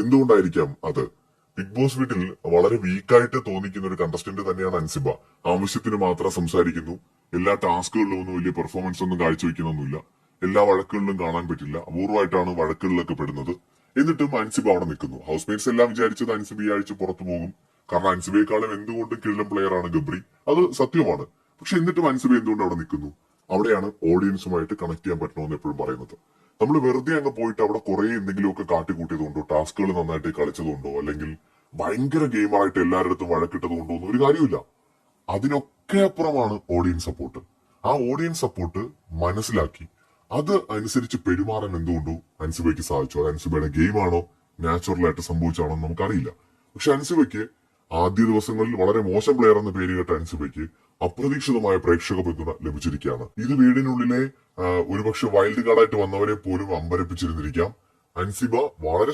എന്തുകൊണ്ടായിരിക്കാം അത്? Big boss വീട്ടിൽ വളരെ വീക്കായിട്ട് തോന്നിക്കുന്ന ഒരു കണ്ടസ്റ്റന്റ് തന്നെയാണ് അൻസിബ. ആവശ്യത്തിന് മാത്രം സംസാരിക്കുന്നു. എല്ലാ ടാസ്കുകളിലും ഒന്നും വലിയ പെർഫോമൻസ് ഒന്നും കാഴ്ചവെക്കുന്നൊന്നുമില്ല. എല്ലാ വഴക്കുകളിലും കാണാൻ പറ്റില്ല. അപൂർവമായിട്ടാണ് വഴക്കുകളിലൊക്കെ പെടുന്നത്. എന്നിട്ടും അൻസിബ അവിടെ നിൽക്കുന്നു. ഹൗസ് മേറ്റ്സ് എല്ലാം വിചാരിച്ചത് അൻസിബ ഈ ആഴ്ച പുറത്തു പോകും. കാരണം അൻസിബയെക്കാളും എന്തുകൊണ്ടും കിടിലൻ പ്ലെയർ ആണ് ഗബ്രി. അത് സത്യമാണ്. പക്ഷെ എന്നിട്ടും അൻസിബ എന്തുകൊണ്ട് അവിടെ നിൽക്കുന്നു? അവിടെയാണ് ഓഡിയൻസുമായിട്ട് കണക്ട് ചെയ്യാൻ പറ്റണമെന്ന് എപ്പോഴും പറയുന്നത്. നമ്മൾ വെറുതെ അങ്ങ് പോയിട്ട് അവിടെ കുറെ എന്തെങ്കിലുമൊക്കെ കാട്ടിക്കൂട്ടിയതുകൊണ്ടോ, ടാസ്കുകൾ നന്നായിട്ട് കളിച്ചതുകൊണ്ടോ, അല്ലെങ്കിൽ ഭയങ്കര ഗെയിമായിട്ട് എല്ലാവരുടെ അടുത്തും വഴക്കിട്ടത് കൊണ്ടോ ഒന്നും ഒരു കാര്യമില്ല. അതിനൊക്കെ അപ്പുറമാണ് ഓഡിയൻസ് സപ്പോർട്ട്. ആ ഓഡിയൻസ് സപ്പോർട്ട് മനസ്സിലാക്കി അത് അനുസരിച്ച് പെരുമാറാൻ എന്തുകൊണ്ടോ അൻസിബയ്ക്ക് സാധിച്ചു. അത് അൻസിബയുടെ ഗെയിമാണോ നാച്ചുറൽ ആയിട്ട് സംഭവിച്ചാണോ എന്ന് നമുക്കറിയില്ല. പക്ഷെ അൻസിബയ്ക്ക് ആദ്യ ദിവസങ്ങളിൽ വളരെ മോശം പ്ലെയർ എന്ന പേര് കേട്ട അൻസിബയ്ക്ക് അപ്രതീക്ഷിതമായ പ്രേക്ഷക പിന്തുണ ലഭിച്ചിരിക്കുകയാണ്. ഇത് വീടിനുള്ളിലെ ഒരുപക്ഷെ വൈൽഡ് കാർഡായിട്ട് വന്നവരെ പോലും അമ്പരപ്പിച്ചിരുന്നിരിക്കാം. അൻസിബ വളരെ